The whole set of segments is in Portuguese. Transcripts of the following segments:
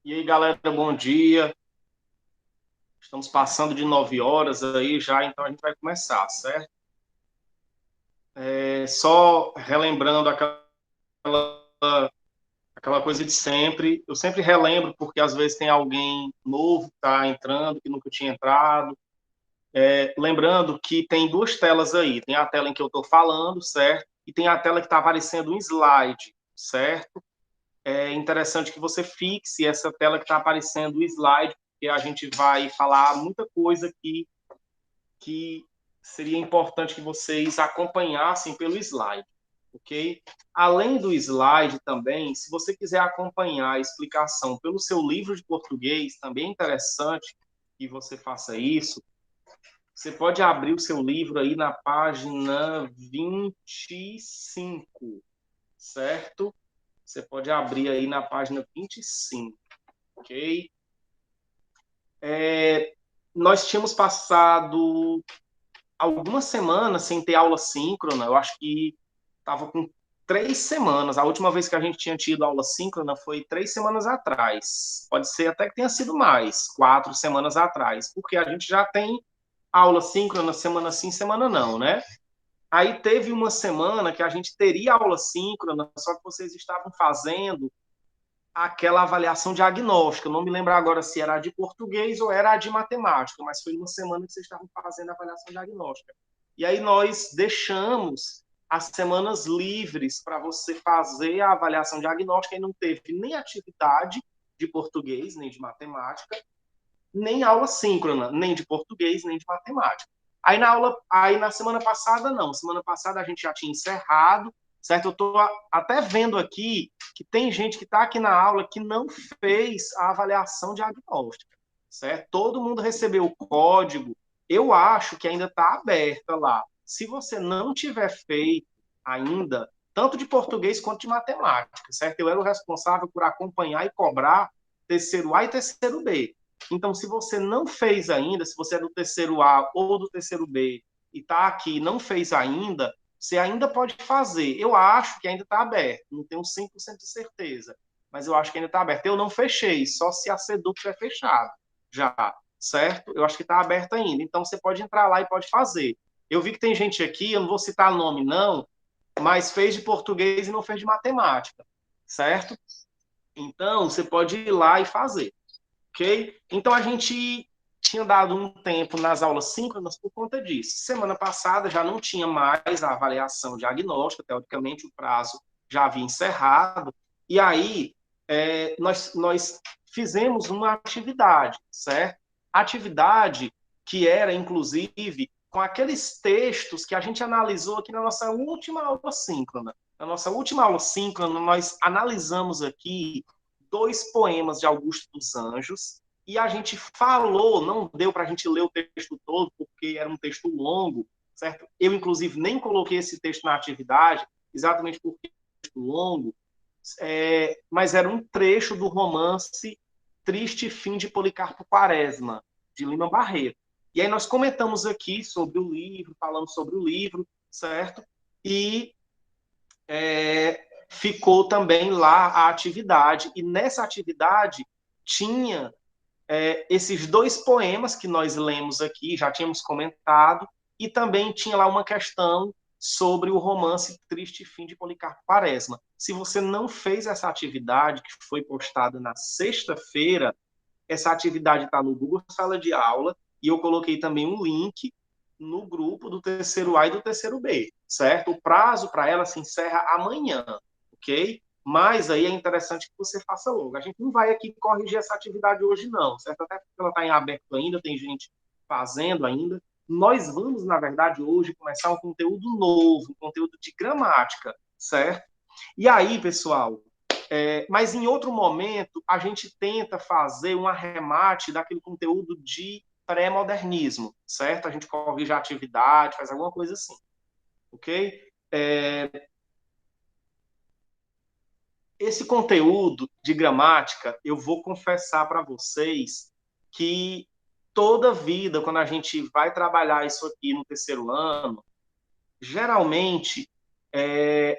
E aí, galera, bom dia. Estamos passando de 9 horas aí já, então a gente vai começar, certo? Só relembrando aquela coisa de sempre. Eu sempre relembro porque às vezes tem alguém novo que está entrando, que nunca tinha entrado. Lembrando que tem duas telas aí. Tem a tela em que eu estou falando, certo? E tem a tela que está aparecendo um slide, certo? É interessante que você fixe essa tela que está aparecendo o slide, porque a gente vai falar muita coisa que seria importante que vocês acompanhassem pelo slide, ok? Além do slide também, se você quiser acompanhar a explicação pelo seu livro de português, também é interessante que você faça isso. Você pode abrir o seu livro aí na página 25, certo? Você pode abrir aí na página 25, ok? Nós tínhamos passado algumas semanas sem ter aula síncrona. Eu acho que estava com 3 semanas. A última vez que a gente tinha tido aula síncrona foi 3 semanas atrás. Pode ser até que tenha sido mais, 4 semanas atrás, porque a gente já tem aula síncrona semana sim, semana não, né? Aí teve uma semana que a gente teria aula síncrona, só que vocês estavam fazendo aquela avaliação diagnóstica. Eu não me lembro agora se era a de português ou era a de matemática, mas foi uma semana que vocês estavam fazendo a avaliação diagnóstica. E aí nós deixamos as semanas livres para você fazer a avaliação diagnóstica e não teve nem atividade de português, nem de matemática, nem aula síncrona, nem de português, nem de matemática. Aí na semana passada não, semana passada a gente já tinha encerrado, certo? Eu estou até vendo aqui que tem gente que está aqui na aula que não fez a avaliação diagnóstica, certo? Todo mundo recebeu o código, eu acho que ainda está aberta lá. Se você não tiver feito ainda, tanto de português quanto de matemática, certo? Eu era o responsável por acompanhar e cobrar terceiro A e terceiro B. Então, se você não fez ainda, se você é do terceiro A ou do terceiro B e está aqui e não fez ainda, você ainda pode fazer. Eu acho que ainda está aberto, não tenho 100% de certeza, mas eu acho que ainda está aberto. Eu não fechei, só se a Seduc tiver fechado já, certo? Eu acho que está aberto ainda. Então, você pode entrar lá e pode fazer. Eu vi que tem gente aqui, eu não vou citar nome não, mas fez de português e não fez de matemática, certo? Então, você pode ir lá e fazer. Ok? Então a gente tinha dado um tempo nas aulas síncronas por conta disso. Semana passada já não tinha mais a avaliação diagnóstica, teoricamente o prazo já havia encerrado, e aí nós fizemos uma atividade, certo? Atividade que era, inclusive, com aqueles textos que a gente analisou aqui na nossa última aula síncrona. Na nossa última aula síncrona, nós analisamos aqui dois poemas de Augusto dos Anjos, e a gente falou, não deu para a gente ler o texto todo, porque era um texto longo, certo? Eu, inclusive, nem coloquei esse texto na atividade, exatamente porque é um texto longo, mas era um trecho do romance Triste Fim de Policarpo Quaresma, de Lima Barreto. E aí nós comentamos aqui sobre o livro, falamos sobre o livro, certo? E ficou também lá a atividade. E nessa atividade tinha esses dois poemas que nós lemos aqui, já tínhamos comentado, e também tinha lá uma questão sobre o romance Triste Fim de Policarpo Quaresma. Se você não fez essa atividade, que foi postada na sexta-feira, essa atividade está no Google Sala de Aula, e eu coloquei também um link no grupo do terceiro A e do terceiro B, certo? O prazo para ela se encerra amanhã, ok? Mas aí é interessante que você faça logo. A gente não vai aqui corrigir essa atividade hoje, não, certo? Até porque ela está em aberto ainda, tem gente fazendo ainda. Nós vamos, na verdade, hoje começar um conteúdo novo, um conteúdo de gramática, certo? E aí, pessoal, mas em outro momento a gente tenta fazer um arremate daquele conteúdo de pré-modernismo, certo? A gente corrige a atividade, faz alguma coisa assim, ok? Esse conteúdo de gramática, eu vou confessar para vocês que toda vida, quando a gente vai trabalhar isso aqui no terceiro ano, geralmente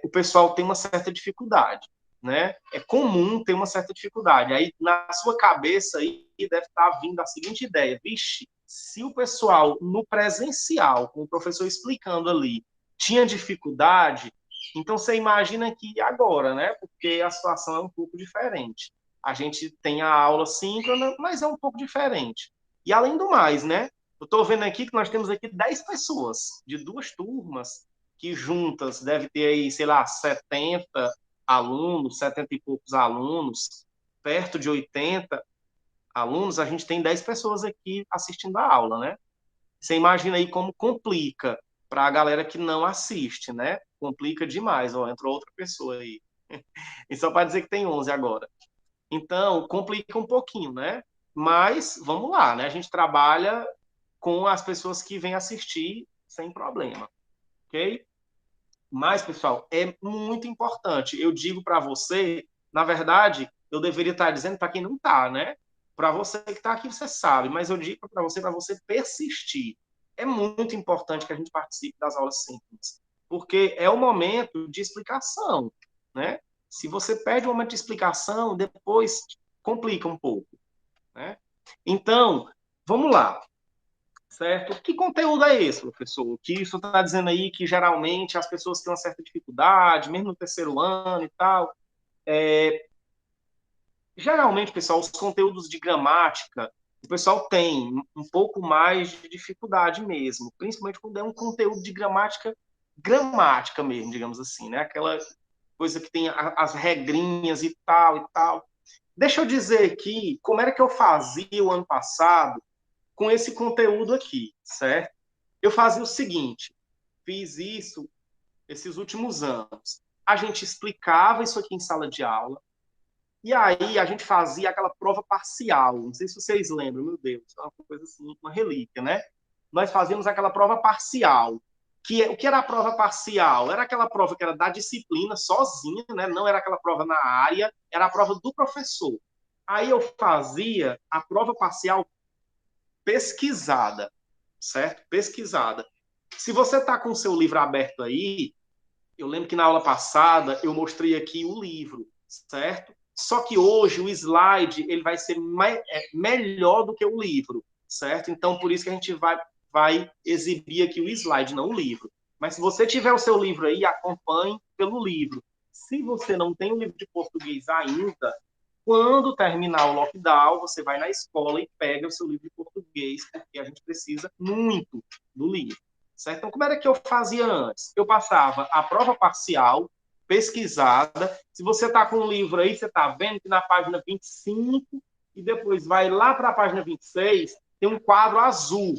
o pessoal tem uma certa dificuldade, né? É comum ter uma certa dificuldade. Aí, na sua cabeça, aí deve estar vindo a seguinte ideia: vixe, se o pessoal no presencial, com o professor explicando ali, tinha dificuldade, então você imagina que agora, né? Porque a situação é um pouco diferente. A gente tem a aula síncrona, mas é um pouco diferente. E além do mais, né? Eu estou vendo aqui que nós temos aqui 10 pessoas de duas turmas, que juntas deve ter aí, sei lá, 70 alunos, 70 e poucos alunos, perto de 80 alunos, a gente tem 10 pessoas aqui assistindo a aula, né? Você imagina aí como complica para a galera que não assiste, né? Complica demais, ó, entrou outra pessoa aí. E só para dizer que tem 11 agora. Então, complica um pouquinho, né? Mas vamos lá, né? A gente trabalha com as pessoas que vêm assistir sem problema, ok? Mas, pessoal, é muito importante. Eu digo para você, na verdade, eu deveria estar dizendo para quem não está, né? Para você que está aqui, você sabe, mas eu digo para você persistir. É muito importante que a gente participe das aulas síncronas, porque é o momento de explicação, né? Se você perde o momento de explicação, depois complica um pouco, né? Então, vamos lá. Certo? Que conteúdo é esse, professor? Que isso está dizendo aí que geralmente as pessoas têm uma certa dificuldade, mesmo no terceiro ano e tal. Geralmente, pessoal, os conteúdos de gramática, o pessoal tem um pouco mais de dificuldade mesmo, principalmente quando é um conteúdo de gramática mesmo, digamos assim, né? Aquela coisa que tem as regrinhas e tal e tal. Deixa eu dizer aqui como era que eu fazia o ano passado com esse conteúdo aqui, certo? Eu fazia o seguinte, fiz isso esses últimos anos. A gente explicava isso aqui em sala de aula, e aí a gente fazia aquela prova parcial. Não sei se vocês lembram, meu Deus, é uma coisa assim, uma relíquia, né? Nós fazíamos aquela prova parcial. O que era a prova parcial? Era aquela prova que era da disciplina, sozinha, né? Não era aquela prova na área, era a prova do professor. Aí eu fazia a prova parcial pesquisada, certo? Pesquisada. Se você está com o seu livro aberto aí, eu lembro que na aula passada eu mostrei aqui o livro, certo? Só que hoje o slide ele vai ser melhor do que o livro, certo? Então por isso que a gente vai exibir aqui o slide, não o livro. Mas se você tiver o seu livro aí, acompanhe pelo livro. Se você não tem o livro de português ainda, quando terminar o lockdown, você vai na escola e pega o seu livro de português, porque a gente precisa muito do livro. Certo? Então, como era que eu fazia antes? Eu passava a prova parcial, pesquisada. Se você está com um livro aí, você está vendo que na página 25, e depois vai lá para a página 26, tem um quadro azul.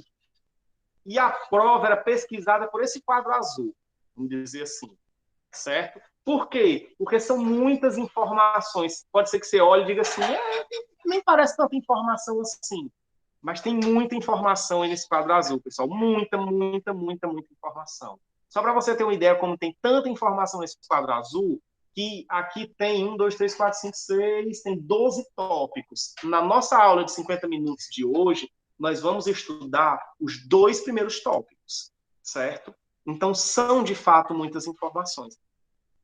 E a prova era pesquisada por esse quadro azul, vamos dizer assim. Certo? Por quê? Porque são muitas informações. Pode ser que você olhe e diga assim, nem parece tanta informação assim. Mas tem muita informação aí nesse quadro azul, pessoal. Muita, muita, muita, muita informação. Só para você ter uma ideia como tem tanta informação nesse quadro azul, que aqui tem 1, 2, 3, 4, 5, 6, tem 12 tópicos. Na nossa aula de 50 minutos de hoje, nós vamos estudar os 2 primeiros tópicos, certo? Então, são, de fato, muitas informações.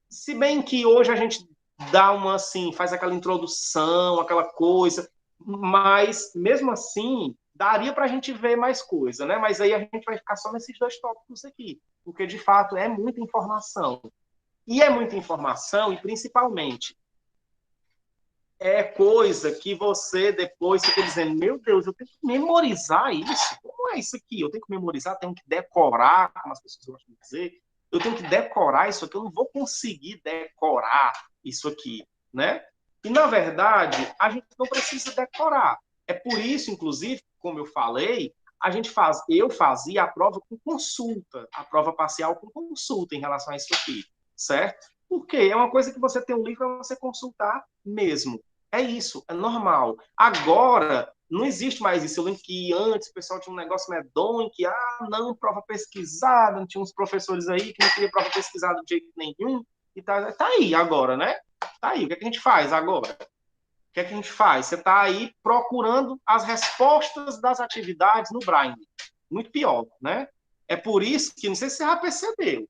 Se bem que hoje a gente dá uma, assim, faz aquela introdução, aquela coisa, mas, mesmo assim, daria para a gente ver mais coisa, né? Mas aí a gente vai ficar só nesses 2 tópicos aqui, porque, de fato, é muita informação. E é muita informação, e, principalmente, é coisa que você depois fica dizendo, meu Deus, eu tenho que memorizar isso? Como é isso aqui? Eu tenho que memorizar, tenho que decorar, como as pessoas gostam de dizer. Eu tenho que decorar isso aqui, eu não vou conseguir decorar isso aqui, né? E, na verdade, a gente não precisa decorar. É por isso, inclusive, como eu falei, eu fazia a prova com consulta, a prova parcial com consulta em relação a isso aqui, certo? Porque é uma coisa que você tem um livro para você consultar mesmo. É isso, é normal. Agora, não existe mais isso. Eu lembro que antes o pessoal tinha um negócio medonho que, não, prova pesquisada, não tinha uns professores aí que não queria prova pesquisada de jeito nenhum. E tá aí agora, né? Tá aí. O que é que a gente faz agora? O que é que a gente faz? Você está aí procurando as respostas das atividades no Braille. Muito pior, né? É por isso que, não sei se você já percebeu,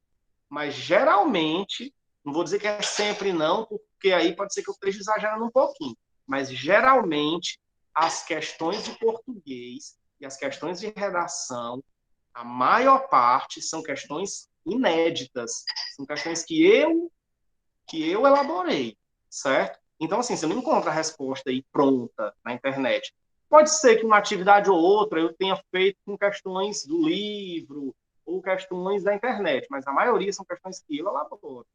mas geralmente Não vou dizer que é sempre não, porque aí pode ser que eu esteja exagerando um pouquinho. Mas, geralmente, as questões de português e as questões de redação, a maior parte são questões inéditas. São questões que eu elaborei, certo? Então, assim, você não encontra a resposta aí pronta na internet. Pode ser que uma atividade ou outra eu tenha feito com questões do livro ou questões da internet, mas a maioria são questões que eu elaboro.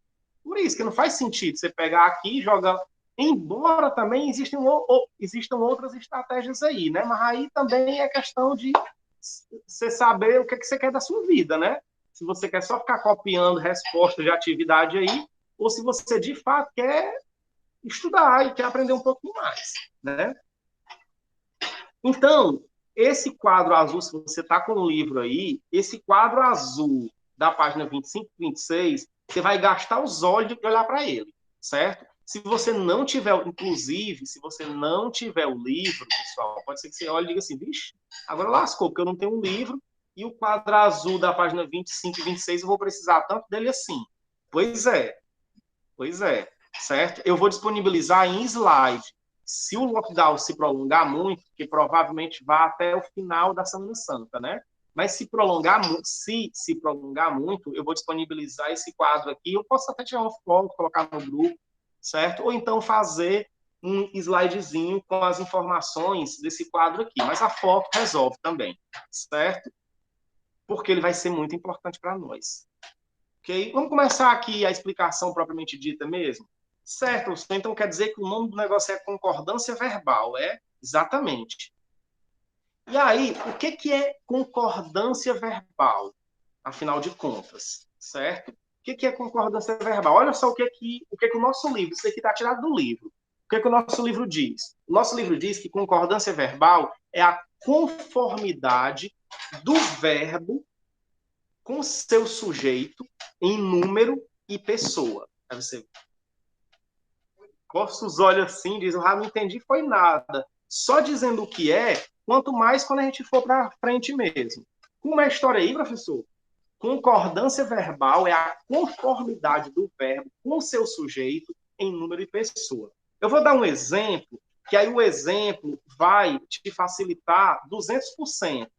Por isso que não faz sentido você pegar aqui e jogar. Embora também existam outras estratégias aí, né? Mas aí também é questão de você saber o que, é que você quer da sua vida, né? Se você quer só ficar copiando respostas de atividade aí, ou se você de fato quer estudar e quer aprender um pouquinho mais, né? Então, esse quadro azul, se você está com o livro aí, esse quadro azul da página 25 e 26, você vai gastar os olhos de olhar para ele, certo? Se você não tiver, inclusive, se você não tiver o livro, pessoal, pode ser que você olhe e diga assim, vixe, agora lascou, porque eu não tenho um livro e o quadro azul da página 25 e 26 eu vou precisar tanto dele assim. Pois é, certo? Eu vou disponibilizar em slide. Se o lockdown se prolongar muito, que provavelmente vai até o final da Semana Santa, né? Mas se prolongar muito, eu vou disponibilizar esse quadro aqui. Eu posso até tirar uma foto, colocar no grupo, certo? Ou então fazer um slidezinho com as informações desse quadro aqui. Mas a foto resolve também, certo? Porque ele vai ser muito importante para nós. Ok? Vamos começar aqui a explicação propriamente dita mesmo? Certo, então quer dizer que o nome do negócio é concordância verbal, é? Exatamente. E aí, o que é concordância verbal, afinal de contas, certo? O que é concordância verbal? Olha só o que o nosso livro, isso aqui está tirado do livro. O que o nosso livro diz? O nosso livro diz que concordância verbal é a conformidade do verbo com seu sujeito em número e pessoa. Aí você coça os olhos assim, diz, não entendi, foi nada. Só dizendo o que é, quanto mais quando a gente for para frente mesmo. Como é a história aí, professor? Concordância verbal é a conformidade do verbo com seu sujeito em número e pessoa. Eu vou dar um exemplo, que aí o exemplo vai te facilitar 200%,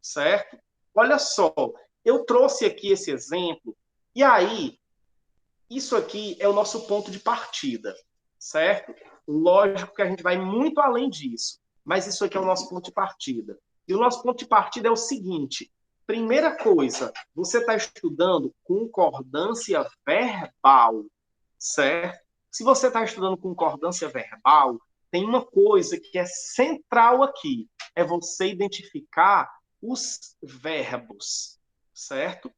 certo? Olha só, eu trouxe aqui esse exemplo, e aí, isso aqui é o nosso ponto de partida, certo? Lógico que a gente vai muito além disso, mas isso aqui é o nosso ponto de partida. E o nosso ponto de partida é o seguinte: primeira coisa, você está estudando concordância verbal, certo? Se você está estudando concordância verbal, tem uma coisa que é central aqui, é você identificar os verbos, certo?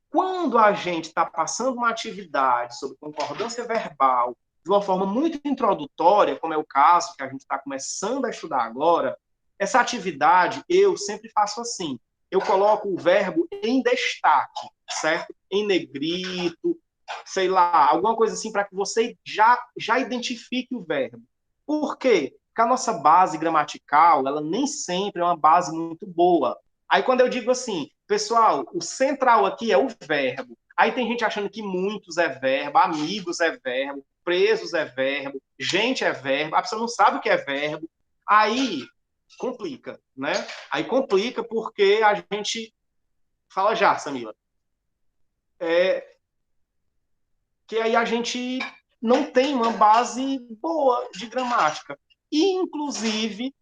Quando a gente está passando uma atividade sobre concordância verbal de uma forma muito introdutória, como é o caso que a gente está começando a estudar agora, essa atividade eu sempre faço assim. Eu coloco o verbo em destaque, certo? Em negrito, sei lá, alguma coisa assim para que você já identifique o verbo. Por quê? Porque a nossa base gramatical, ela nem sempre é uma base muito boa. Aí quando eu digo assim, pessoal, o central aqui é o verbo. Aí tem gente achando que muitos é verbo, amigos é verbo, presos é verbo, gente é verbo, a pessoa não sabe o que é verbo. Aí complica, né? Aí complica porque a gente fala já, Samila. Que aí a gente não tem uma base boa de gramática. E, inclusive,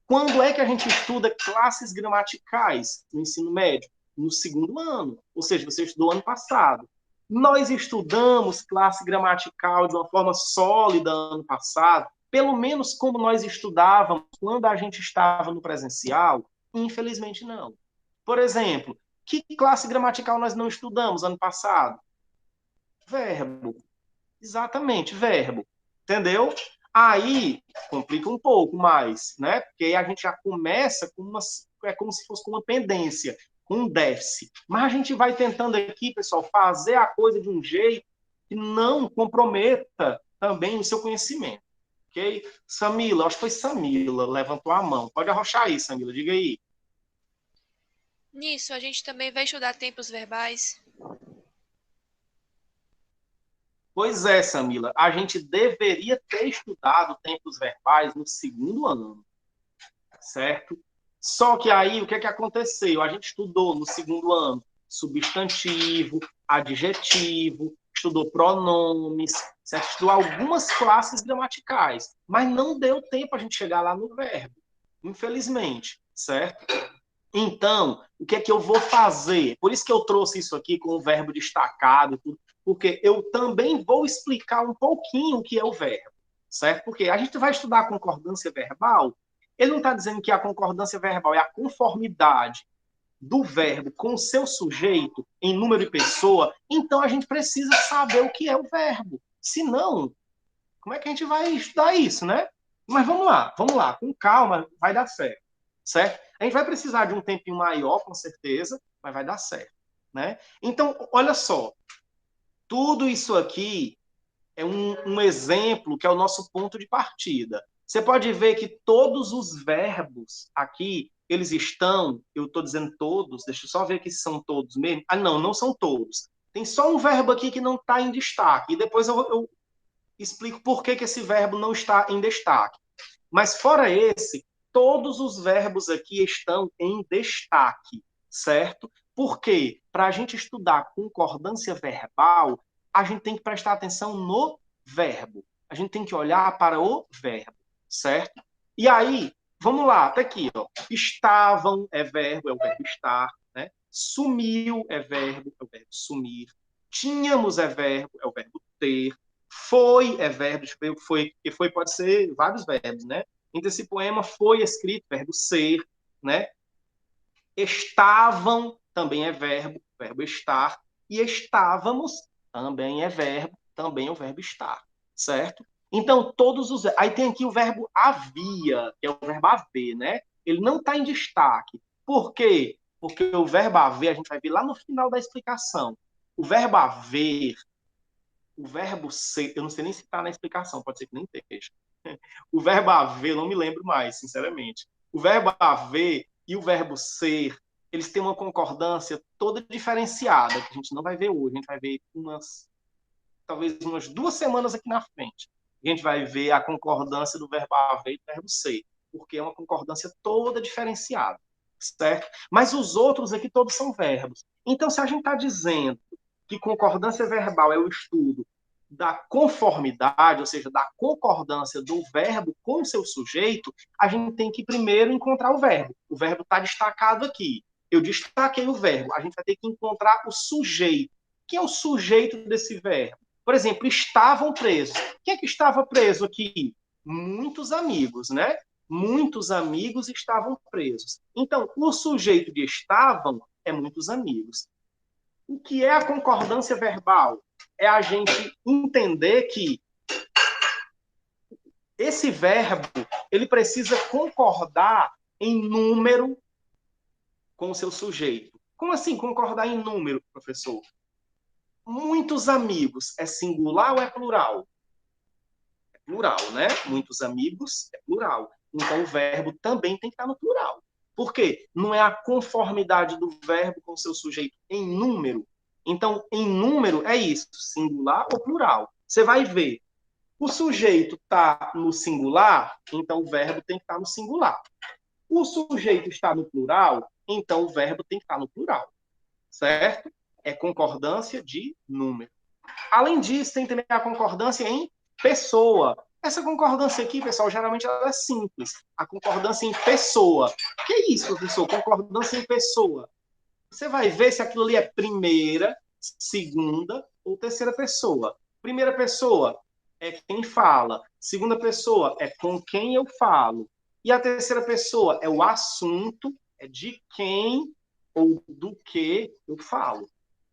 quando é que a gente estuda classes gramaticais no ensino médio? No segundo ano, ou seja, você estudou ano passado. Nós estudamos classe gramatical de uma forma sólida ano passado, pelo menos como nós estudávamos quando a gente estava no presencial? Infelizmente não. Por exemplo, que classe gramatical nós não estudamos ano passado? Verbo. Exatamente, verbo. Entendeu? Aí complica um pouco mais, né? Porque aí a gente já começa com uma. É como se fosse com uma pendência, com um déficit. Mas a gente vai tentando aqui, pessoal, fazer a coisa de um jeito que não comprometa também o seu conhecimento. Ok? Samila, acho que foi Samila, levantou a mão. Pode arrochar aí, Samila, diga aí. Nisso, a gente também vai estudar tempos verbais. Pois é, Samila, a gente deveria ter estudado tempos verbais no segundo ano, certo? Só que aí, o que é que aconteceu? A gente estudou no segundo ano substantivo, adjetivo, estudou pronomes, certo? Estudou algumas classes gramaticais, mas não deu tempo a gente chegar lá no verbo, infelizmente, certo? Então, o que é que eu vou fazer? Por isso que eu trouxe isso aqui com o verbo destacado, porque eu também vou explicar um pouquinho o que é o verbo, certo? Porque a gente vai estudar a concordância verbal, ele não está dizendo que a concordância verbal é a conformidade do verbo com o seu sujeito em número e pessoa, então a gente precisa saber o que é o verbo. Senão, como é que a gente vai estudar isso, né? Mas vamos lá, com calma, vai dar certo, certo? A gente vai precisar de um tempinho maior, com certeza, mas vai dar certo, né? Então, olha só, tudo isso aqui é um exemplo que é o nosso ponto de partida. Você pode ver que todos os verbos aqui, eles estão, eu estou dizendo todos, deixa eu só ver aqui se são todos mesmo. Ah, não, não são todos. Tem só um verbo aqui que não está em destaque. E depois eu explico por que esse verbo não está em destaque. Mas fora esse, todos os verbos aqui estão em destaque, certo? Porque para a gente estudar concordância verbal, a gente tem que prestar atenção no verbo. A gente tem que olhar para o verbo, certo? E aí, vamos lá, tá aqui, ó. Estavam é o verbo estar, né? Sumiu é o verbo sumir. Tínhamos é o verbo ter. Foi é verbo, deixa eu ver o que foi, porque foi pode ser vários verbos, né? Então, esse poema foi escrito, verbo ser, né? Estavam também é verbo estar. E estávamos também é verbo, também é o verbo estar, certo? Então, todos os. Aí tem aqui o verbo havia, que é o verbo haver, né? Ele não está em destaque. Por quê? Porque o verbo haver, a gente vai ver lá no final da explicação. O verbo haver, o verbo ser, eu não sei nem se está na explicação, pode ser que nem esteja. O verbo haver, eu não me lembro mais, sinceramente. O verbo haver e o verbo ser, eles têm uma concordância toda diferenciada, que a gente não vai ver hoje, a gente vai ver talvez umas 2 semanas aqui na frente. A gente vai ver a concordância do verbo haver e do verbo ser, porque é uma concordância toda diferenciada, certo? Mas os outros aqui todos são verbos. Então, se a gente está dizendo que concordância verbal é o estudo da conformidade, ou seja, da concordância do verbo com o seu sujeito, a gente tem que primeiro encontrar o verbo. O verbo está destacado aqui. Eu destaquei o verbo. A gente vai ter que encontrar o sujeito. Quem é o sujeito desse verbo? Por exemplo, estavam presos. Quem é que estava preso aqui? Muitos amigos, né? Muitos amigos estavam presos. Então, o sujeito de estavam é muitos amigos. O que é a concordância verbal? É a gente entender que esse verbo ele precisa concordar em número com o seu sujeito. Como assim concordar em número, professor? Muitos amigos é singular ou é plural? É plural, né? Muitos amigos é plural. Então o verbo também tem que estar no plural. Por quê? Não é a conformidade do verbo com o seu sujeito em número. Então, em número é isso, singular ou plural. Você vai ver, o sujeito está no singular, então o verbo tem que estar no singular. O sujeito está no plural, então o verbo tem que estar no plural. Certo? É concordância de número. Além disso, tem também a concordância em pessoa. Essa concordância aqui, pessoal, geralmente ela é simples. A concordância em pessoa. O que é isso, professor? Concordância em pessoa. Você vai ver se aquilo ali é primeira, segunda ou terceira pessoa. Primeira pessoa é quem fala. Segunda pessoa é com quem eu falo. E a terceira pessoa é o assunto, é de quem ou do que eu falo.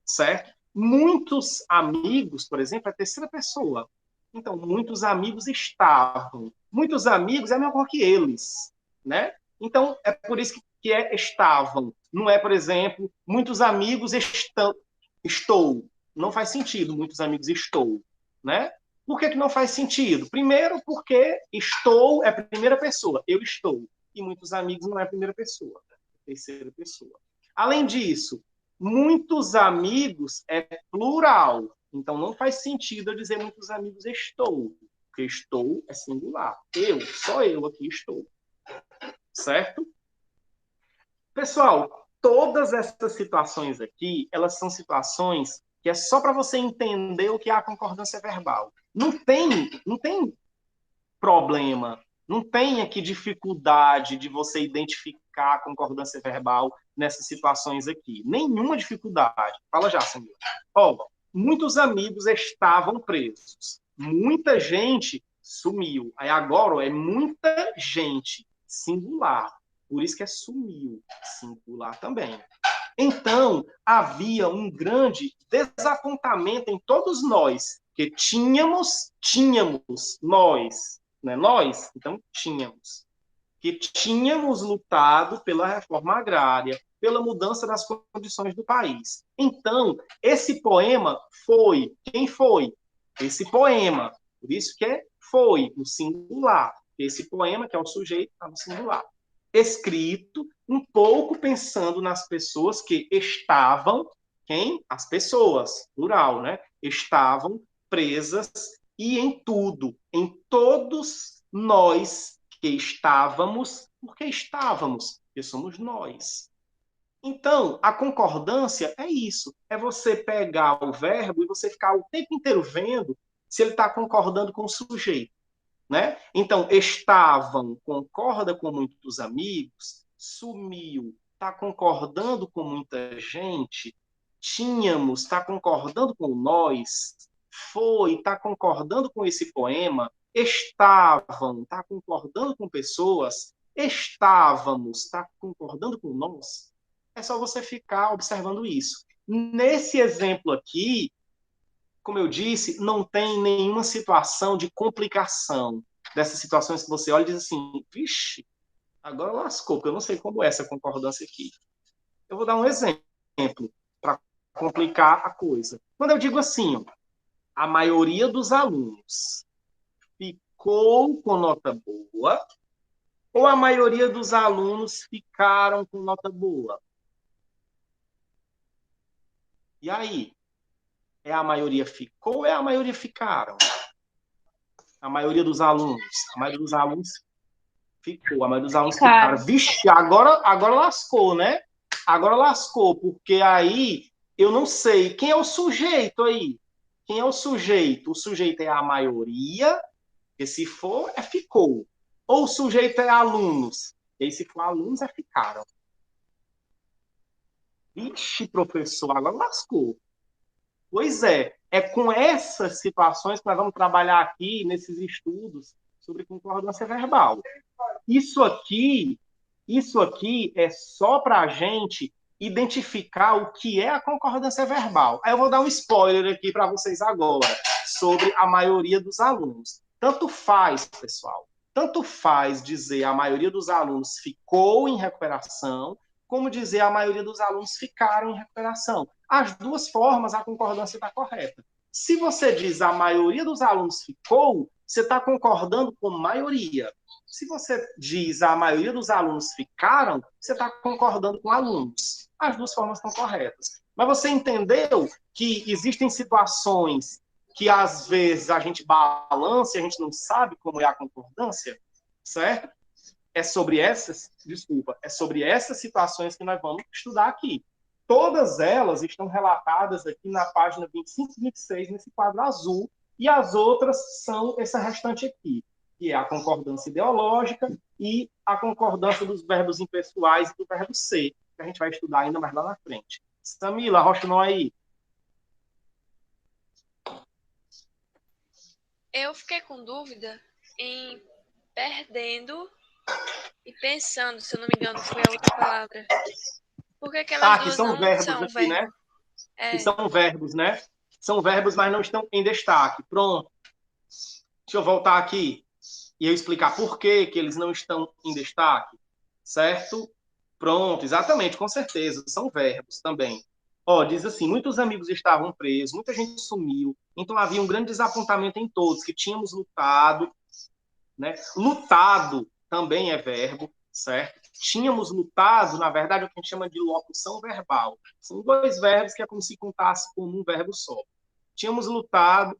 Certo? Muitos amigos, por exemplo, é a terceira pessoa. Então, muitos amigos estavam. Muitos amigos é a mesma coisa que eles, né? Então, é por isso que é estavam. Não é, por exemplo, muitos amigos estão. Estou. Não faz sentido, muitos amigos estou, né? Por que não faz sentido? Primeiro, porque estou é primeira pessoa, eu estou. E muitos amigos não é primeira pessoa, é terceira pessoa. Além disso, muitos amigos é plural. Então, não faz sentido eu dizer muitos amigos estou, porque estou é singular. Eu, só eu aqui estou. Certo? Pessoal, todas essas situações aqui, elas são situações que é só para você entender o que é a concordância verbal. Não tem problema, não tem aqui dificuldade de você identificar a concordância verbal nessas situações aqui. Nenhuma dificuldade. Fala já, Samila. Ó, muitos amigos estavam presos. Muita gente sumiu. Aí agora ó, é muita gente, singular. Por isso que é sumiu, singular também. Então, havia um grande desapontamento em todos nós, que tínhamos nós, né? Nós, então tínhamos, que tínhamos lutado pela reforma agrária, pela mudança das condições do país. Então, esse poema foi, quem foi? Esse poema, por isso que foi, no singular. Esse poema, que é o sujeito, está no singular escrito um pouco pensando nas pessoas que estavam, quem? As pessoas, plural, né? Estavam presas e em tudo, em todos nós que estávamos, porque somos nós. Então, a concordância é isso, é você pegar o verbo e você ficar o tempo inteiro vendo se ele está concordando com o sujeito. Né? Então, estavam, concorda com muitos amigos, sumiu, está concordando com muita gente, tínhamos, está concordando com nós, foi, está concordando com esse poema, estavam, está concordando com pessoas, estávamos, está concordando com nós. É só você ficar observando isso. Nesse exemplo aqui, como eu disse, não tem nenhuma situação de complicação dessas situações que você olha e diz assim, vixe, agora lascou, porque eu não sei como é essa concordância aqui. Eu vou dar um exemplo para complicar a coisa. Quando eu digo assim, ó, a maioria dos alunos ficou com nota boa ou a maioria dos alunos ficaram com nota boa? E aí? É a maioria ficou ou é a maioria ficaram? A maioria dos alunos. A maioria dos alunos ficou. A maioria dos alunos ficaram. Ficaram. Vixe, agora lascou, né? Agora lascou, porque aí eu não sei. Quem é o sujeito aí? Quem é o sujeito? O sujeito é a maioria, e se for, é ficou. Ou o sujeito é alunos? E se for alunos, é ficaram. Vixe, professor, agora lascou. Pois é com essas situações que nós vamos trabalhar aqui nesses estudos sobre concordância verbal. Isso aqui, isso aqui é só para a gente identificar o que é a concordância verbal. Aí eu vou dar um spoiler aqui para vocês agora sobre a maioria dos alunos. Tanto faz, pessoal, tanto faz dizer a maioria dos alunos ficou em recuperação, como dizer a maioria dos alunos ficaram em recuperação. As duas formas, a concordância está correta. Se você diz a maioria dos alunos ficou, você está concordando com maioria. Se você diz a maioria dos alunos ficaram, você está concordando com alunos. As duas formas estão corretas. Mas você entendeu que existem situações que às vezes a gente balança e a gente não sabe como é a concordância, certo? É sobre essas situações que nós vamos estudar aqui. Todas elas estão relatadas aqui na página 25 e 26, nesse quadro azul, e as outras são essa restante aqui, que é a concordância ideológica e a concordância dos verbos impessoais e do verbo ser, que a gente vai estudar ainda mais lá na frente. Samila, rocha não aí. Eu fiquei com dúvida em perdendo e pensando, se eu não me engano, foi a outra palavra. Porque aquelas Que duas são não verbos são aqui, né? verbo. É. Que são verbos, né? São verbos, mas não estão em destaque. Pronto. Deixa eu voltar aqui e eu explicar por que eles não estão em destaque, certo? Pronto, exatamente, com certeza, são verbos também. Ó, diz assim, muitos amigos estavam presos, muita gente sumiu, então havia um grande desapontamento em todos, que tínhamos lutado, né? Lutado também é verbo, certo? Tínhamos lutado, na verdade, é o que a gente chama de locução verbal. São dois verbos que é como se contasse como um verbo só. tínhamos lutado.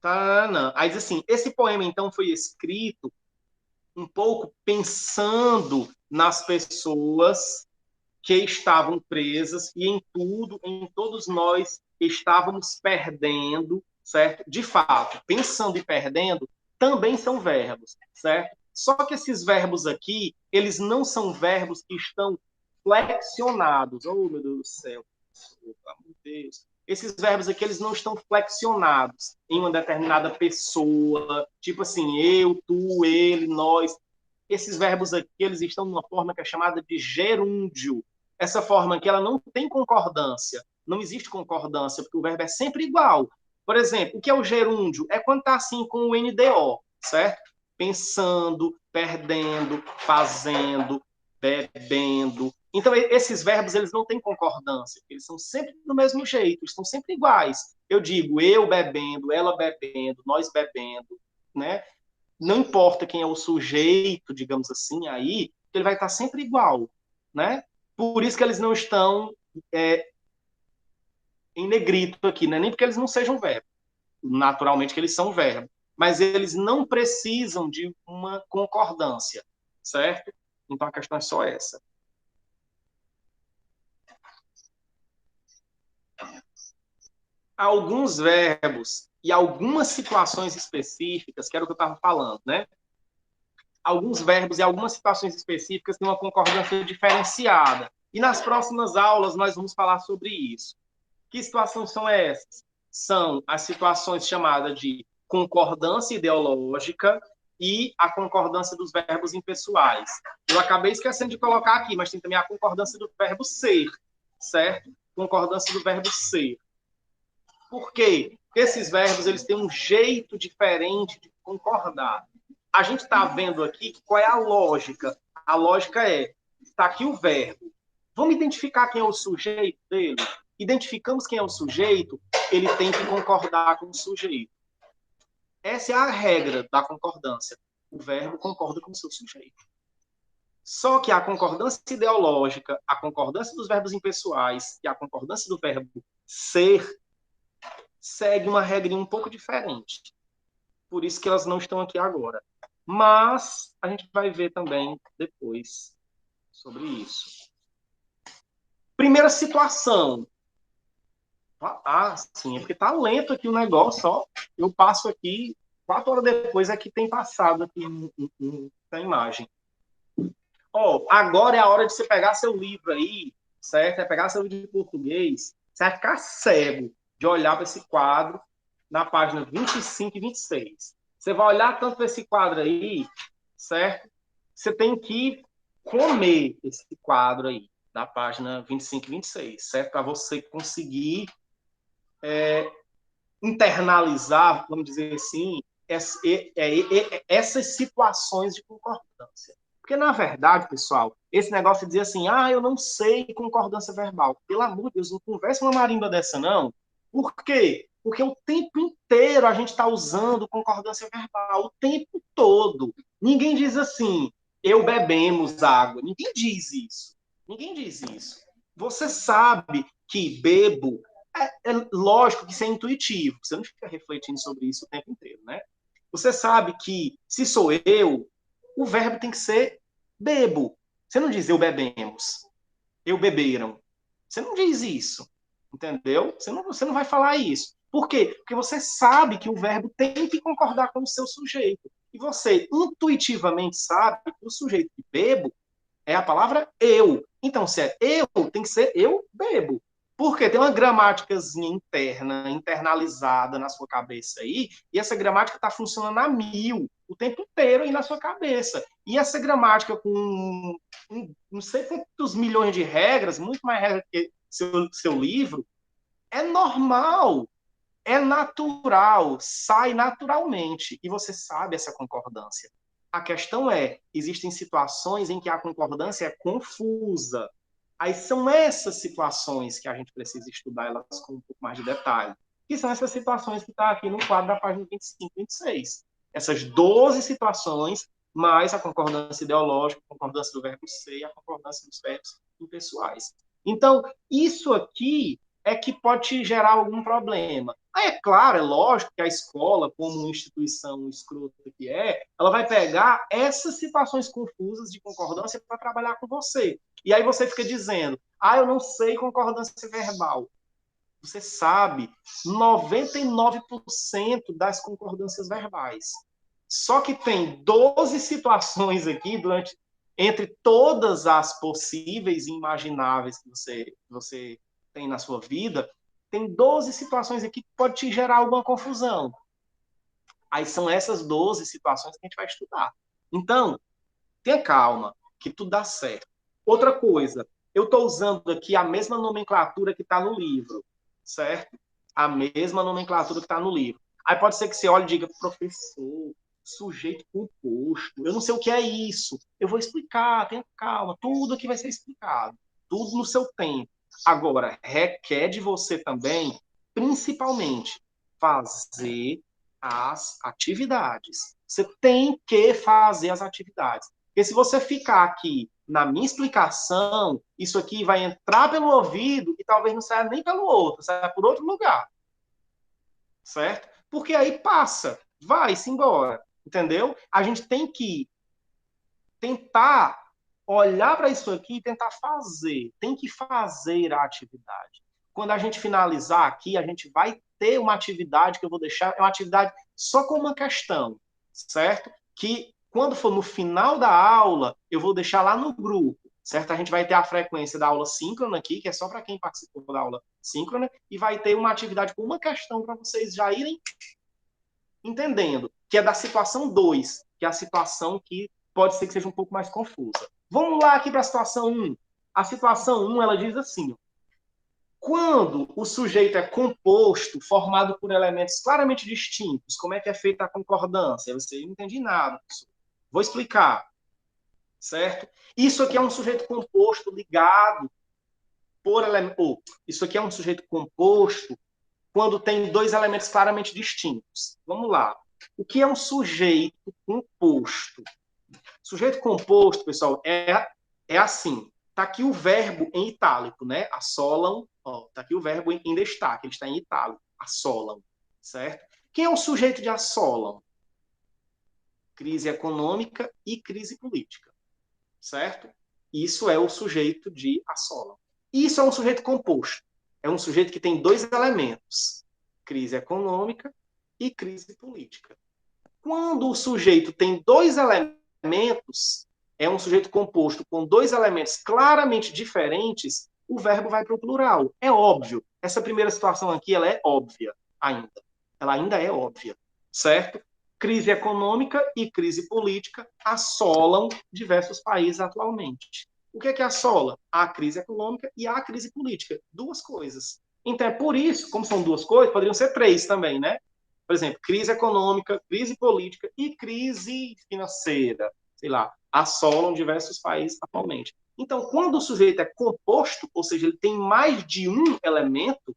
Tá, não. Aí diz assim, esse poema, então, foi escrito um pouco pensando nas pessoas que estavam presas e em tudo, em todos nós estávamos perdendo, certo? De fato, pensando e perdendo também são verbos, certo? Só que esses verbos aqui, eles não são verbos que estão flexionados. Oh, meu Deus do céu. Pelo amor de Deus. Esses verbos aqui, eles não estão flexionados em uma determinada pessoa, tipo assim, eu, tu, ele, nós. Esses verbos aqui, eles estão numa forma que é chamada de gerúndio. Essa forma aqui, ela não tem concordância. Não existe concordância, porque o verbo é sempre igual. Por exemplo, o que é o gerúndio? É quando está assim com o NDO, certo? Pensando, perdendo, fazendo, bebendo. Então, esses verbos, eles não têm concordância. Eles são sempre do mesmo jeito, eles estão sempre iguais. Eu digo eu bebendo, ela bebendo, nós bebendo, né? Não importa quem é o sujeito, digamos assim, aí, ele vai estar sempre igual, né? Por isso que eles não estão em negrito aqui, né? Nem porque eles não sejam verbo, naturalmente que eles são verbo, mas eles não precisam de uma concordância, certo? Então a questão é só essa. Alguns verbos e algumas situações específicas, que era o que eu estava falando, né? Alguns verbos e algumas situações específicas têm uma concordância diferenciada. E nas próximas aulas nós vamos falar sobre isso. Que situações são essas? São as situações chamadas de concordância ideológica e a concordância dos verbos impessoais. Eu acabei esquecendo de colocar aqui, mas tem também a concordância do verbo ser, certo? Concordância do verbo ser. Por quê? Porque esses verbos eles têm um jeito diferente de concordar. A gente está vendo aqui qual é a lógica. A lógica é, está aqui o verbo. Vamos identificar quem é o sujeito dele? Identificamos quem é o sujeito, ele tem que concordar com o sujeito. Essa é a regra da concordância. O verbo concorda com o seu sujeito. Só que a concordância ideológica, a concordância dos verbos impessoais e a concordância do verbo ser segue uma regrinha um pouco diferente. Por isso que elas não estão aqui agora. Mas a gente vai ver também depois sobre isso. Primeira situação. Ah, sim, é porque tá lento aqui o negócio, ó. Eu passo aqui, 4 horas depois é que tem passado aqui na imagem. Ó, agora é a hora de você pegar seu livro aí, certo? É pegar seu livro de português, você vai ficar cego de olhar para esse quadro na página 25 e 26. Você vai olhar tanto para esse quadro aí, certo? Você tem que comer esse quadro aí, na página 25 e 26, certo? Para você conseguir internalizar, vamos dizer assim, essas situações de concordância. Porque, na verdade, pessoal, esse negócio de dizer assim, eu não sei concordância verbal. Pelo amor de Deus, não conversa uma marimba dessa, não. Por quê? Porque o tempo inteiro a gente está usando concordância verbal, o tempo todo. Ninguém diz assim, eu bebemos água. Ninguém diz isso. Ninguém diz isso. Você sabe que bebo é lógico que isso é intuitivo, você não fica refletindo sobre isso o tempo inteiro, né? Você sabe que, se sou eu, o verbo tem que ser bebo. Você não diz eu bebemos, eu beberam. Você não diz isso, entendeu? Você não vai falar isso. Por quê? Porque você sabe que o verbo tem que concordar com o seu sujeito. E você intuitivamente sabe que o sujeito de bebo é a palavra eu. Então, se é eu, tem que ser eu bebo. Porque tem uma gramáticazinha interna, internalizada na sua cabeça aí, e essa gramática está funcionando a mil, o tempo inteiro aí na sua cabeça. E essa gramática com não sei quantos milhões de regras, muito mais regras que seu livro, é normal, é natural, sai naturalmente. E você sabe essa concordância. A questão é, existem situações em que a concordância é confusa. Aí são essas situações que a gente precisa estudar elas com um pouco mais de detalhe. Que são essas situações que está aqui no quadro da página 25 e 26. Essas 12 situações, mais a concordância ideológica, a concordância do verbo ser e a concordância dos verbos impessoais. Então, isso aqui é que pode te gerar algum problema. Aí é claro, é lógico que a escola, como uma instituição escrota que é, ela vai pegar essas situações confusas de concordância para trabalhar com você. E aí você fica dizendo, eu não sei concordância verbal. Você sabe 99% das concordâncias verbais. Só que tem 12 situações aqui entre todas as possíveis e imagináveis que você tem na sua vida, tem 12 situações aqui que pode te gerar alguma confusão. Aí são essas 12 situações que a gente vai estudar. Então, tenha calma, que tudo dá certo. Outra coisa, eu estou usando aqui a mesma nomenclatura que está no livro, certo? A mesma nomenclatura que está no livro. Aí pode ser que você olhe e diga, professor, sujeito composto, eu não sei o que é isso. Eu vou explicar, tenha calma, tudo aqui vai ser explicado, tudo no seu tempo. Agora, requer de você também, principalmente, fazer as atividades. Você tem que fazer as atividades. Porque se você ficar aqui na minha explicação, isso aqui vai entrar pelo ouvido e talvez não saia nem pelo outro, saia por outro lugar. Certo? Porque aí passa, vai-se embora. Entendeu? A gente tem que tentar olhar para isso aqui e tentar fazer. Tem que fazer a atividade. Quando a gente finalizar aqui, a gente vai ter uma atividade que eu vou deixar, é uma atividade só com uma questão, certo? Que quando for no final da aula, eu vou deixar lá no grupo, certo? A gente vai ter a frequência da aula síncrona aqui, que é só para quem participou da aula síncrona, e vai ter uma atividade com uma questão para vocês já irem entendendo, que é da situação 2, que é a situação que pode ser que seja um pouco mais confusa. Vamos lá aqui para a situação 1. A situação 1, ela diz assim, quando o sujeito é composto, formado por elementos claramente distintos, como é que é feita a concordância? Você não entende nada. Vou explicar, certo? Isso aqui é um sujeito composto ligado por elementos. Isso aqui é um sujeito composto quando tem dois elementos claramente distintos. Vamos lá. O que é um sujeito composto? Sujeito composto, pessoal, é assim. Está aqui o verbo em itálico, né? Assolam. Está aqui o verbo em destaque. Ele está em itálico. Assolam. Certo? Quem é o sujeito de assolam? Crise econômica e crise política. Certo? Isso é o sujeito de assolam. Isso é um sujeito composto. É um sujeito que tem dois elementos: crise econômica e crise política. Quando o sujeito tem dois elementos, é um sujeito composto com dois elementos claramente diferentes, o verbo vai para o plural. É óbvio. Essa primeira situação aqui, ela é óbvia ainda. Ela ainda é óbvia, certo? Crise econômica e crise política assolam diversos países atualmente. O que é que assola? A crise econômica e a crise política. Duas coisas. Então, é por isso, como são duas coisas, poderiam ser três também, né? Por exemplo, crise econômica, crise política e crise financeira, sei lá, assolam diversos países atualmente. Então, quando o sujeito é composto, ou seja, ele tem mais de um elemento,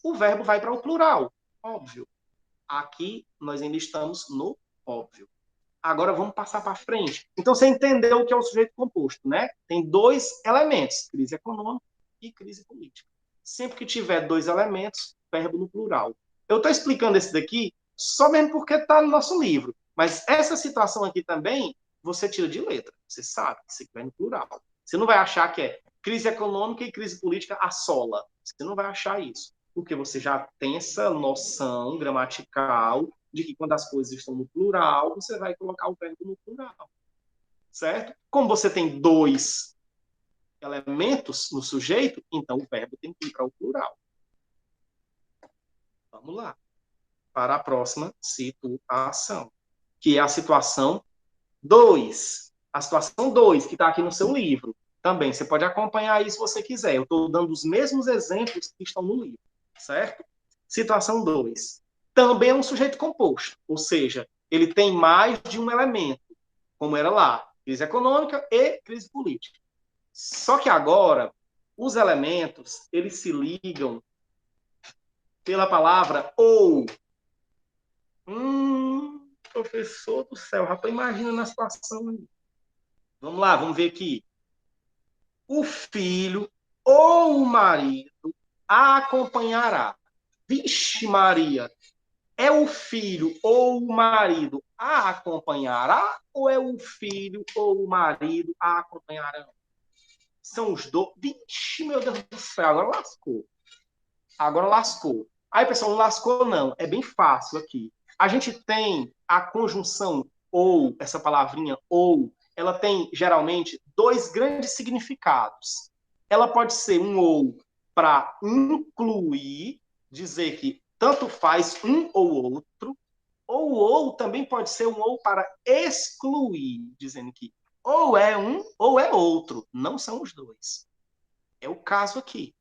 o verbo vai para o plural, óbvio. Aqui nós ainda estamos no óbvio. Agora vamos passar para frente. Então você entendeu o que é o sujeito composto, né? Tem dois elementos, crise econômica e crise política. Sempre que tiver dois elementos, verbo no plural. Eu estou explicando esse daqui só mesmo porque está no nosso livro. Mas essa situação aqui também, você tira de letra. Você sabe que isso aqui vai no plural. Você não vai achar que é crise econômica e crise política assola. Você não vai achar isso. Porque você já tem essa noção gramatical de que quando as coisas estão no plural, você vai colocar o verbo no plural. Certo? Como você tem dois elementos no sujeito, então o verbo tem que ir para o plural. Vamos lá. Para a próxima situação, que é a situação 2. A situação 2, que está aqui no seu livro. Também, você pode acompanhar aí se você quiser. Eu estou dando os mesmos exemplos que estão no livro, certo? Situação 2. Também é um sujeito composto, ou seja, ele tem mais de um elemento, como era lá, crise econômica e crise política. Só que agora, os elementos, eles se ligam pela palavra ou. Professor do céu, rapaz, imagina na situação. Vamos lá, vamos ver aqui. O filho ou o marido acompanhará. Vixe Maria, é o filho ou o marido a acompanhará ou é o filho ou o marido a acompanharão? São os dois. Vixe, meu Deus do céu, agora lascou. Agora lascou. Aí, pessoal, não lascou não. É bem fácil aqui. A gente tem a conjunção ou, essa palavrinha ou, ela tem geralmente dois grandes significados. Ela pode ser um ou para incluir, dizer que tanto faz um ou outro, ou também pode ser um ou para excluir, dizendo que ou é um ou é outro, não são os dois. É o caso aqui.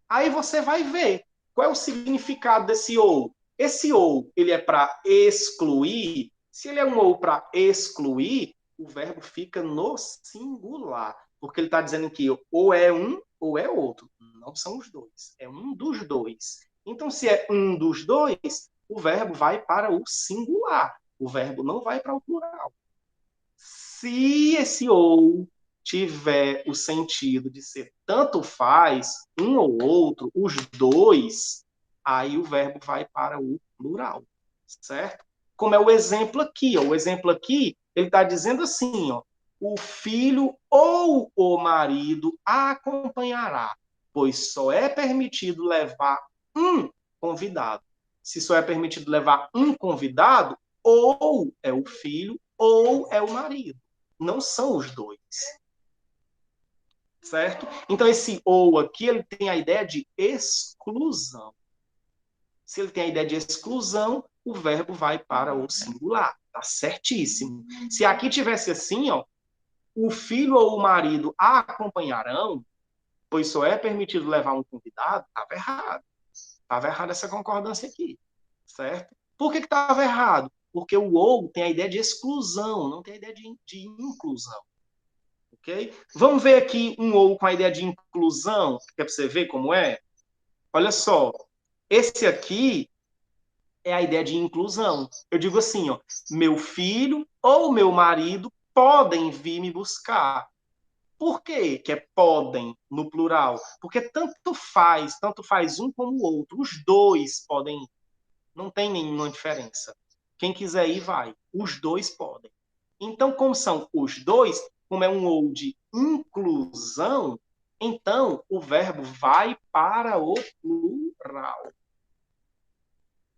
Aí você vai ver qual é o significado desse ou. Esse ou, ele é para excluir. Se ele é um ou para excluir, o verbo fica no singular, porque ele está dizendo que ou é um ou é outro. Não são os dois, é um dos dois. Então, se é um dos dois, o verbo vai para o singular. O verbo não vai para o plural. Se esse ou tiver o sentido de ser tanto faz, um ou outro, os dois, aí o verbo vai para o plural, certo? Como é o exemplo aqui, ó. O exemplo aqui, ele está dizendo assim, ó, o filho ou o marido a acompanhará, pois só é permitido levar um convidado. Se só é permitido levar um convidado, ou é o filho ou é o marido. Não são os dois. Certo? Então, esse ou aqui, ele tem a ideia de exclusão. Se ele tem a ideia de exclusão, o verbo vai para o singular. Tá certíssimo. Se aqui tivesse assim, ó, o filho ou o marido a acompanharão, pois só é permitido levar um convidado, estava errado. Estava errado essa concordância aqui. Certo? Por que estava errado? Porque o ou tem a ideia de exclusão, não tem a ideia de inclusão. Ok? Vamos ver aqui um ou com a ideia de inclusão, que é para você ver como é. Olha só, esse aqui é a ideia de inclusão. Eu digo assim, ó, meu filho ou meu marido podem vir me buscar. Por quê que é podem no plural? Porque tanto faz um como o outro. Os dois podem ir. Não tem nenhuma diferença. Quem quiser ir, vai. Os dois podem. Então, como são os dois, como é um ou de inclusão, então o verbo vai para o plural.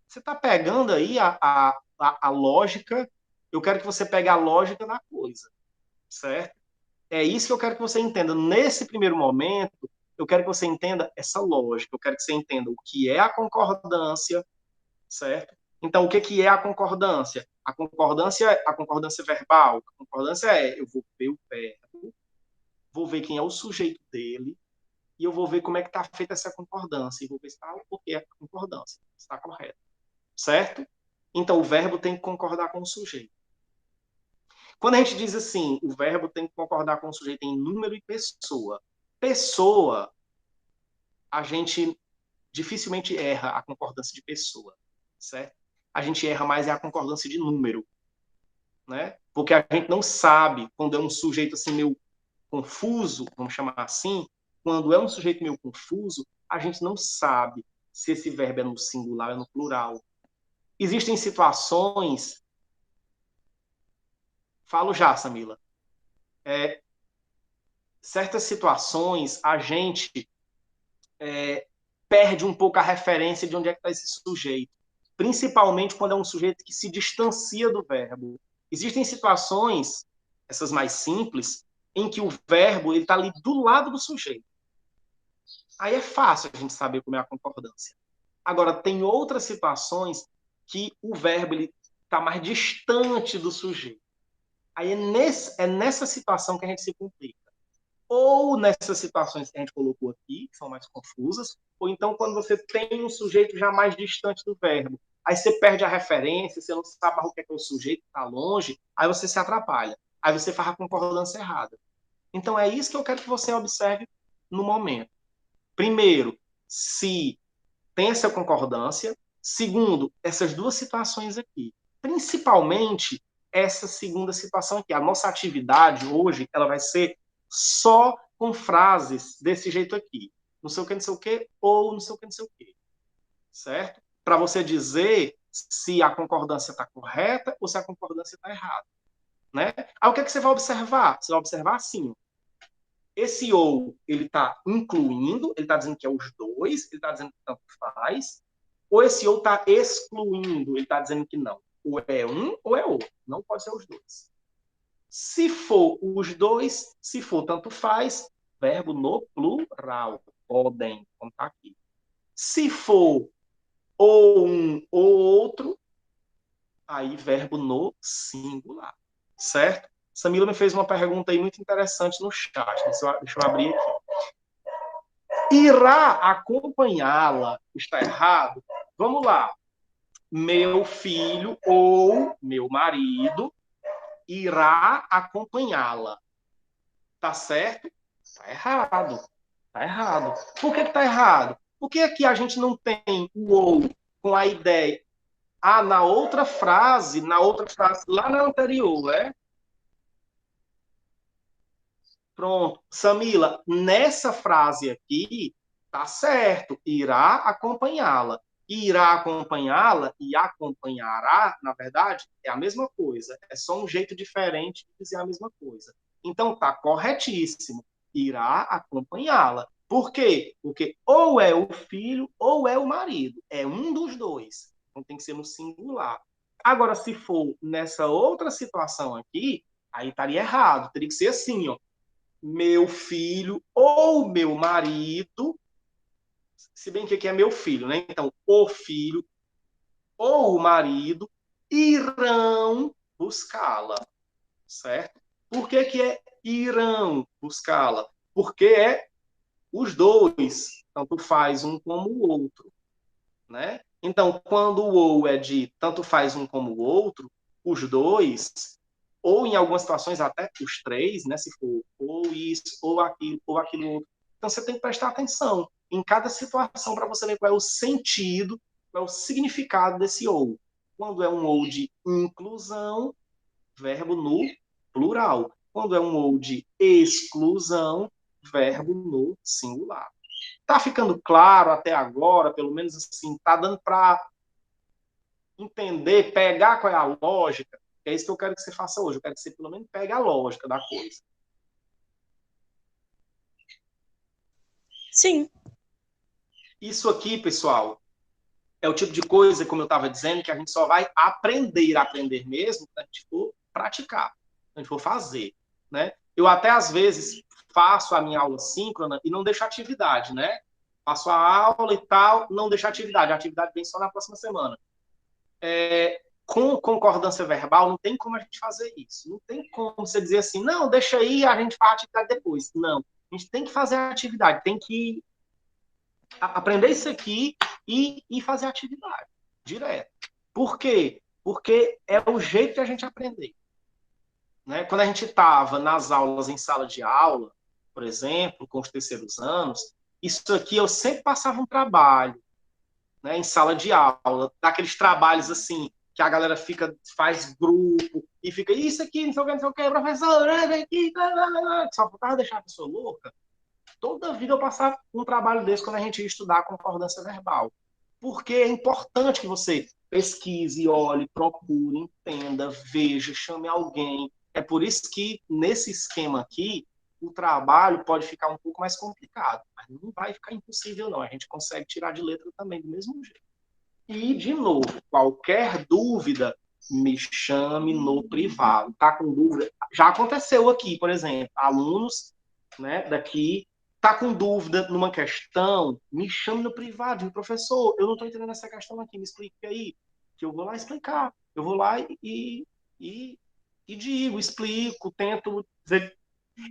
Você está pegando aí a lógica? Eu quero que você pegue a lógica da coisa, certo? É isso que eu quero que você entenda. Nesse primeiro momento, eu quero que você entenda essa lógica. Eu quero que você entenda o que é a concordância, certo? Então, o que é a concordância? A concordância verbal. A concordância é, eu vou ver o verbo, vou ver quem é o sujeito dele, e eu vou ver como é que está feita essa concordância, e vou ver se está o porquê a concordância, se está correto, certo? Então, o verbo tem que concordar com o sujeito. Quando a gente diz assim, o verbo tem que concordar com o sujeito em número e pessoa. Pessoa, a gente dificilmente erra a concordância de pessoa, certo? A gente erra mais é a concordância de número, né? Porque a gente não sabe quando é um sujeito assim meio confuso, vamos chamar assim, quando é um sujeito meio confuso, a gente não sabe se esse verbo é no singular ou no plural. Existem situações, falo já, Samila, certas situações a gente perde um pouco a referência de onde é que está esse sujeito, principalmente quando é um sujeito que se distancia do verbo. Existem situações, essas mais simples, em que o verbo está ali do lado do sujeito. Aí é fácil a gente saber como é a concordância. Agora, tem outras situações que o verbo está mais distante do sujeito. Aí é nessa situação que a gente se complica. Ou nessas situações que a gente colocou aqui, que são mais confusas, ou então quando você tem um sujeito já mais distante do verbo. Aí você perde a referência, você não sabe o que é o sujeito, está longe, aí você se atrapalha. Aí você faz a concordância errada. Então é isso que eu quero que você observe no momento. Primeiro, se tem essa concordância. Segundo, essas duas situações aqui. Principalmente essa segunda situação aqui. A nossa atividade hoje ela vai ser só com frases desse jeito aqui. não sei o que, não sei o que, ou não sei o que, não sei o que. Certo? Para você dizer se a concordância está correta ou se a concordância está errada. Né? Aí o que, é que você vai observar? Você vai observar assim, esse ou, ele está incluindo, ele está dizendo que é os dois, ele está dizendo que tanto faz, ou esse ou está excluindo, ele está dizendo que não. Ou é um ou é outro, não pode ser os dois. Se for os dois, se for tanto faz, verbo no plural, podem, como está aqui. Se for ou um ou outro, aí verbo no singular, certo? Samila me fez uma pergunta aí muito interessante no chat, deixa eu abrir aqui. Irá acompanhá-la está errado? Vamos lá. Meu filho ou meu marido irá acompanhá-la. Tá certo? Tá errado. Tá errado. Por que tá errado? Porque aqui a gente não tem o ou com a ideia. Ah, na outra frase, lá na anterior, é? Pronto. Samila, nessa frase aqui, tá certo. Irá acompanhá-la. Irá acompanhá-la e acompanhará, na verdade, é a mesma coisa. É só um jeito diferente de dizer a mesma coisa. Então, tá corretíssimo. Irá acompanhá-la. Por quê? Porque ou é o filho ou é o marido. É um dos dois. Então, tem que ser no singular. Agora, se for nessa outra situação aqui, aí estaria errado. Teria que ser assim, ó, meu filho ou meu marido, se bem que aqui é meu filho, né? Então, o filho ou o marido irão buscá-la, certo? Por que que é irão buscá-la? Porque é os dois, tanto faz um como o outro, né? Então, quando o ou é de tanto faz um como o outro, os dois, ou em algumas situações até os três, né? Se for ou isso, ou aquilo outro. Então, você tem que prestar atenção em cada situação para você ver qual é o sentido, qual é o significado desse ou. Quando é um ou de inclusão, verbo no plural. Quando é um ou de exclusão, verbo no singular. Tá ficando claro até agora, pelo menos assim, tá dando para entender, pegar qual é a lógica? É isso que eu quero que você faça hoje. Eu quero que você, pelo menos, pegue a lógica da coisa. Sim. Isso aqui, pessoal, é o tipo de coisa, como eu estava dizendo, que a gente só vai aprender mesmo quando a gente for praticar, quando a gente for fazer, né? Eu até, às vezes, faço a minha aula síncrona e não deixo atividade, né? Faço a aula e tal, não deixo atividade. A atividade vem só na próxima semana. Com concordância verbal, não tem como a gente fazer isso. Não tem como você dizer assim, não, deixa aí, a gente faz a atividade depois. Não. A gente tem que fazer a atividade, tem que aprender isso aqui e fazer a atividade direto. Por quê? Porque é o jeito de a gente aprender. Né? Quando a gente estava nas aulas em sala de aula, por exemplo, com os terceiros anos, isso aqui eu sempre passava um trabalho, né, em sala de aula, daqueles trabalhos assim, que a galera faz grupo, e fica, isso aqui, não sei o que, professor, aqui, só faltava deixar a pessoa louca. Toda vida eu passava um trabalho desse quando a gente ia estudar a concordância verbal. Porque é importante que você pesquise, olhe, procure, entenda, veja, chame alguém. É por isso que, nesse esquema aqui, o trabalho pode ficar um pouco mais complicado, mas não vai ficar impossível, não. A gente consegue tirar de letra também do mesmo jeito. E, de novo, qualquer dúvida, me chame no privado. Tá com dúvida? Já aconteceu aqui, por exemplo, alunos, né, daqui, tá com dúvida numa questão, me chame no privado. Professor, eu não estou entendendo essa questão aqui, me explique aí. Que eu vou lá explicar. Eu vou lá e digo, explico, tento dizer.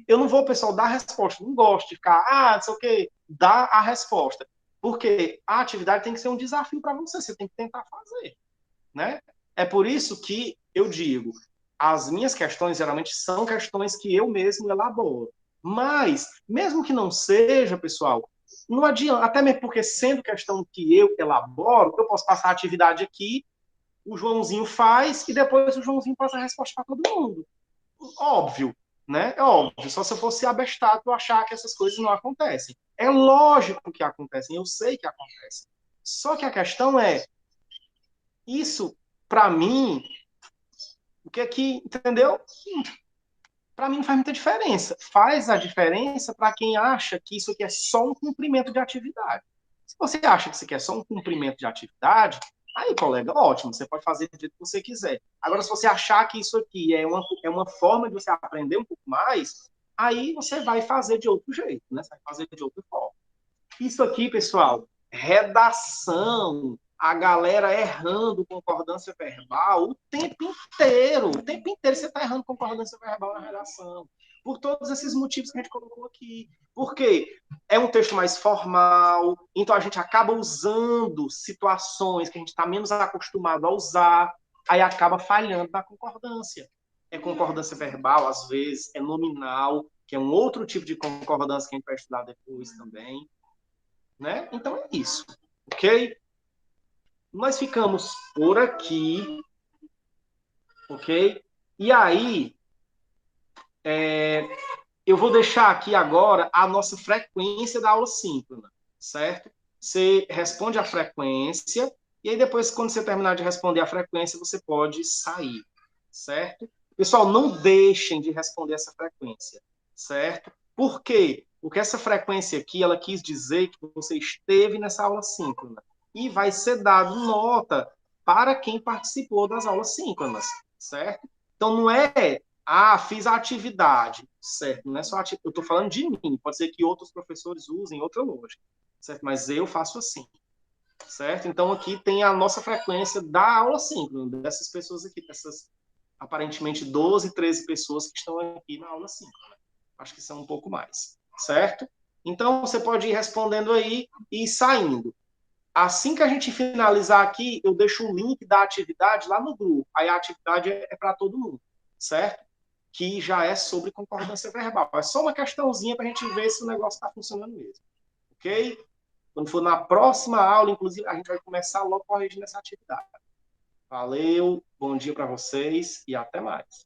Eu não vou, pessoal, dar a resposta. Não gosto de ficar, não sei o quê, dar a resposta. Porque a atividade tem que ser um desafio para você. Você tem que tentar fazer, né? É por isso que eu digo, as minhas questões geralmente são questões que eu mesmo elaboro. Mas, mesmo que não seja, pessoal, não adianta, até mesmo porque sendo questão que eu elaboro, eu posso passar a atividade aqui, o Joãozinho faz e depois o Joãozinho passa a resposta para todo mundo. Óbvio, né? É óbvio. Só se eu fosse abestado eu achar que essas coisas não acontecem. É lógico que acontecem, eu sei que acontecem. Só que a questão é, isso, para mim, o que é que, entendeu? Para mim não faz muita diferença. Faz a diferença para quem acha que isso aqui é só um cumprimento de atividade. Se você acha que isso aqui é só um cumprimento de atividade, aí, colega, ótimo, você pode fazer do jeito que você quiser. Agora, se você achar que isso aqui é uma forma de você aprender um pouco mais, aí você vai fazer de outro jeito, né? Você vai fazer de outra forma. Isso aqui, pessoal, redação, a galera errando concordância verbal o tempo inteiro você está errando concordância verbal na redação, por todos esses motivos que a gente colocou aqui. Por quê? É um texto mais formal, então a gente acaba usando situações que a gente está menos acostumado a usar, aí acaba falhando na concordância. É concordância verbal, às vezes, é nominal, que é um outro tipo de concordância que a gente vai estudar depois também. Né? Então é isso, ok? Nós ficamos por aqui, ok? E aí, eu vou deixar aqui agora a nossa frequência da aula síncrona, certo? Você responde a frequência, e aí depois, quando você terminar de responder a frequência, você pode sair, certo? Pessoal, não deixem de responder essa frequência, certo? Por quê? Porque essa frequência aqui, ela quis dizer que você esteve nessa aula síncrona. E vai ser dado nota para quem participou das aulas síncronas, certo? Então, não é fiz a atividade, certo? Não é só eu estou falando de mim, pode ser que outros professores usem outra lógica, certo? Mas eu faço assim, certo? Então aqui tem a nossa frequência da aula síncrona, dessas pessoas aqui, dessas aparentemente 12, 13 pessoas que estão aqui na aula síncrona. Acho que são um pouco mais, certo? Então você pode ir respondendo aí e saindo. Assim que a gente finalizar aqui, eu deixo o link da atividade lá no grupo. Aí a atividade é para todo mundo, certo? Que já é sobre concordância verbal. É só uma questãozinha para a gente ver se o negócio está funcionando mesmo. Ok? Quando for na próxima aula, inclusive, a gente vai começar logo corrigindo essa atividade. Valeu, bom dia para vocês e até mais.